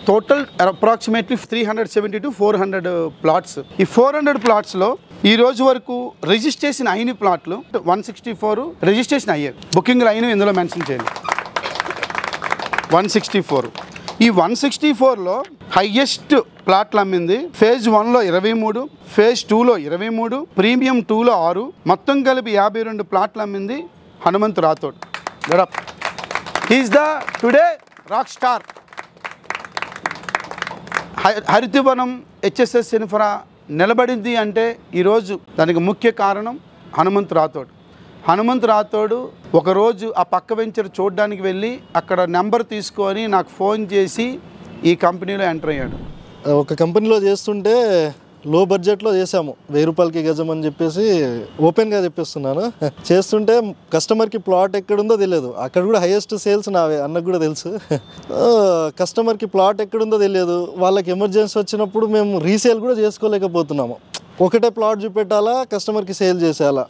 Total approximately 370 to 400 plots. ఈ 400 ప్లాట్స్లో ఈ రోజు వరకు రిజిస్ట్రేషన్ అయిన ప్లాట్లు 164 రిజిస్ట్రేషన్ అయ్యాయి. బుకింగ్లు అయినవి ఇందులో మెన్షన్ చేయండి. 164. ఈ 164లో హైయెస్ట్ ప్లాట్లు అమ్మింది ఫేజ్ 1లో 23, ఫేజ్ 2లో 23, ప్రీమియం 2లో 6, మొత్తం కలిపి 52 ప్లాట్లు అమ్మింది Hanumanth Rathod. He is the today rock star. Harithavanam HSS infra నిలబడింది అంటే ఈరోజు దానికి ముఖ్య కారణం హనుమంత్ రాథోడ్. హనుమంత్ రాథోడ్ ఒకరోజు ఆ పక్క వెంచర్ చూడడానికి వెళ్ళి అక్కడ నెంబర్ తీసుకొని నాకు ఫోన్ చేసి ఈ కంపెనీలో ఎంటర్ అయ్యాడు. ఒక కంపెనీలో చేస్తుంటే లో బడ్జెట్లో చేసాము, 1000 రూపాయలకి గజం అని చెప్పేసి ఓపెన్గా చెప్పేస్తున్నాను. చేస్తుంటే కస్టమర్కి ప్లాట్ ఎక్కడుందో తెలియదు. అక్కడ కూడా హైయెస్ట్ సేల్స్ నావే, అన్నకు కూడా తెలుసు. కస్టమర్కి ప్లాట్ ఎక్కడుందో తెలియదు. వాళ్ళకి ఎమర్జెన్సీ వచ్చినప్పుడు మేము రీసేల్ కూడా చేసుకోలేకపోతున్నాము. ఒకటే ప్లాట్ చూపెట్టాలా, కస్టమర్కి సేల్ చేసేయాలా.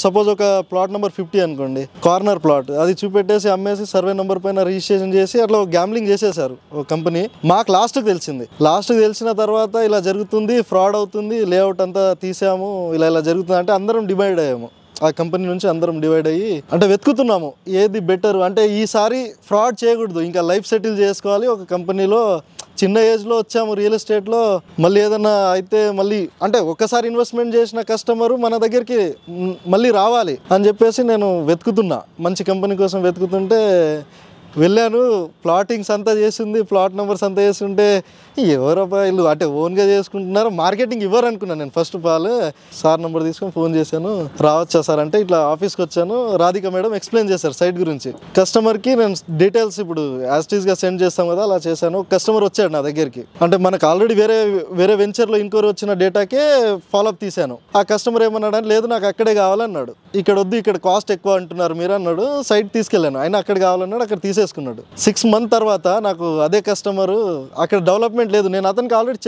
సపోజ్ ఒక ప్లాట్ నెంబర్ 50 అనుకోండి, కార్నర్ ప్లాట్, అది చూపెట్టేసి అమ్మేసి సర్వే నెంబర్ పైన రిజిస్ట్రేషన్ చేసి అట్లా గ్యాంబ్లింగ్ చేసేసారు ఒక కంపెనీ. మాకు లాస్ట్కి తెలిసిన తర్వాత ఇలా జరుగుతుంది, ఫ్రాడ్ అవుతుంది, లేఅవుట్ అంతా తీసాము, ఇలా జరుగుతుంది అంటే అందరం డివైడ్ అయ్యాము. ఆ కంపెనీ నుంచి అందరం డివైడ్ అయ్యి అంటే వెతుకుతున్నాము ఏది బెటర్. అంటే ఈసారి ఫ్రాడ్ చేయకూడదు, ఇంకా లైఫ్ సెటిల్ చేసుకోవాలి. ఒక కంపెనీలో చిన్న ఏజ్లో వచ్చాము రియల్ ఎస్టేట్లో, మళ్ళీ ఏదైనా అయితే మళ్ళీ అంటే ఒక్కసారి ఇన్వెస్ట్మెంట్ చేసిన కస్టమరు మన దగ్గరికి మళ్ళీ రావాలి అని చెప్పేసి నేను వెతుకుతున్నా, మంచి కంపెనీ కోసం వెతుకుతుంటే వెళ్ళాను. ప్లాటింగ్స్ అంతా చేసింది, ప్లాట్ నెంబర్స్ అంతా చేస్తుంటే ఎవరబ్బా వీళ్ళు అంటే ఓన్గా చేసుకుంటున్నారు, మార్కెటింగ్ ఇవ్వరు అనుకున్నాను నేను. First of all sir number తీసుకొని ఫోన్ చేశాను, రావచ్చా సార్ అంటే ఇట్లా ఆఫీస్కి వచ్చాను. రాధిక మేడం ఎక్స్ప్లెయిన్ చేశారు సైట్ గురించి. కస్టమర్కి నేను డీటెయిల్స్ ఇప్పుడు యాస్టీస్గా సెండ్ చేస్తాం కదా, అలా చేశాను. కస్టమర్ వచ్చాడు నా దగ్గరికి. అంటే మనకు ఆల్రెడీ వేరే వెంచర్లో ఇంకోరు వచ్చిన డేటాకే ఫాలోఅప్ తీశాను. ఆ కస్టమర్ ఏమన్నాడు అంటే లేదు నాకు అక్కడే కావాలన్నాడు. ఇక్కడ వద్దు, ఇక్కడ కాస్ట్ ఎక్కువ అంటున్నారు మీరు అన్నాడు. సైట్ తీసుకెళ్ళాను, ఆయన అక్కడ కావాలన్నాడు, అక్కడ తీసేసుకున్నాడు. 6 months తర్వాత నాకు అదే కస్టమరు అక్కడ డెవలప్మెంట్ లేదు, నేను అతనికి ఆల్రెడీ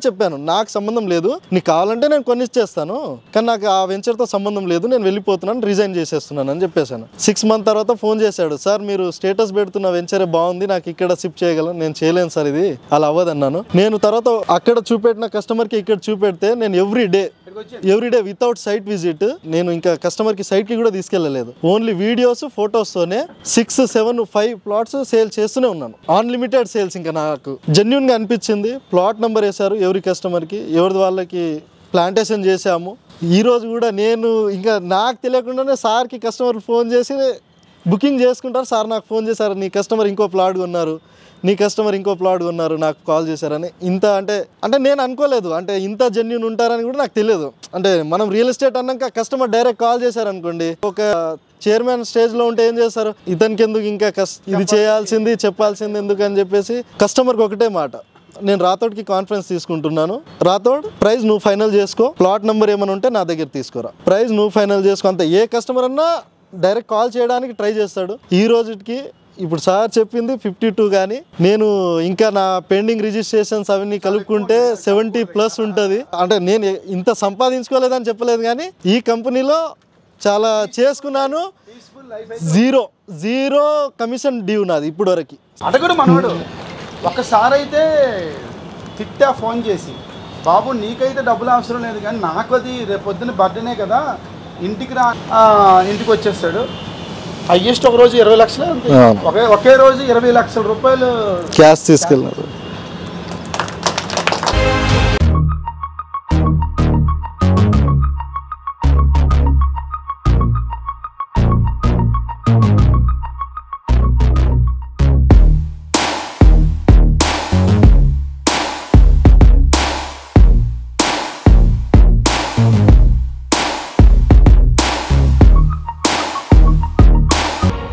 చెప్పాను నాకు సంబంధం లేదు, నీకు కావాలంటే నేను కొన్ని ఇచ్చేస్తాను, కానీ నాకు ఆ వెంచర్తో సంబంధం లేదు, నేను వెళ్ళిపోతున్నాను, రిజైన్ చేసేస్తున్నాను అని చెప్పేశాను. 6 months తర్వాత ఫోన్ చేశాడు, సార్ మీరు స్టేటస్ పెడుతున్న వెంచరే బాగుంది, నాకు ఇక్కడ షిఫ్ట్ చేయగలను. నేను చేయలేను సార్, ఇది అలా అవ్వదన్నాను. నేను తర్వాత అక్కడ చూపెట్టిన కస్టమర్కి ఇక్కడ చూపెడితే నేను every day without site visit నేను ఇంకా కస్టమర్కి సైట్కి కూడా తీసుకెళ్ళలేదు. ఓన్లీ వీడియోస్ ఫొటోస్తోనే 6, 7, 5 ప్లాట్స్ సేల్ చేస్తూనే ఉన్నాను. Unlimited sales. ఇంకా నాకు జెన్యూన్గా అనిపించింది. ప్లాట్ నెంబర్ వేశారు ఎవరి కస్టమర్కి, ఎవరిది వాళ్ళకి ప్లాంటేషన్ చేశాము. ఈరోజు కూడా నేను ఇంకా నాకు తెలియకుండానే సార్కి కస్టమర్ ఫోన్ చేసి బుకింగ్ చేసుకుంటారు. సార్ నాకు ఫోన్ చేశారు, నీ కస్టమర్ ఇంకో ప్లాట్ కొన్నారు, నాకు కాల్ చేశారని. ఇంత అంటే నేను అనుకోలేదు, అంటే ఇంత జెన్యూన్ ఉంటారని కూడా నాకు తెలియదు. అంటే మనం రియల్ ఎస్టేట్ అన్నాక కస్టమర్ డైరెక్ట్ కాల్ చేశారనుకోండి, ఒక చైర్మన్ స్టేజ్లో ఉంటే ఏం చేస్తారు, ఇతనికి ఎందుకు ఇంకా ఇది చేయాల్సింది చెప్పాల్సింది ఎందుకు అని చెప్పేసి కస్టమర్కి ఒకటే మాట, నేను రాథోడ్కి కాన్ఫరెన్స్ తీసుకుంటున్నాను, రాథోడ్ ప్రైస్ నువ్వు ఫైనల్ చేసుకో, ప్లాట్ నెంబర్ ఏమైనా ఉంటే నా దగ్గర తీసుకోరా, ప్రైస్ నువ్వు ఫైనల్ చేసుకో. అంతే. ఏ కస్టమర్ అన్నా డైరెక్ట్ కాల్ చేయడానికి ట్రై చేస్తాడు. ఈ రోజుకి ఇప్పుడు సార్ చెప్పింది 52, కానీ నేను ఇంకా నా పెండింగ్ రిజిస్ట్రేషన్స్ అవన్నీ కలుపుకుంటే 70+ ఉంటుంది. అంటే నేను ఇంత సంపాదించుకోలేదని చెప్పలేదు, కానీ ఈ కంపెనీలో చాలా చేసుకున్నాను. జీరో కమిషన్ డ్యూ నాది ఇప్పుడు వరకు. అడగడు మనవాడు. ఒకసారి అయితే తిట్టా ఫోన్ చేసి, బాబు నీకైతే డబ్బులు అవసరం లేదు కానీ నాకు అది రేపొద్దున బర్త్డేనే కదా, ఇంటికి వచ్చేస్తాడు. హైయెస్ట్ ఒక రోజు 20 లక్షలు, ఒకే రోజు 20 లక్షల రూపాయలు క్యాష్ తీసుకెళ్ళినారు.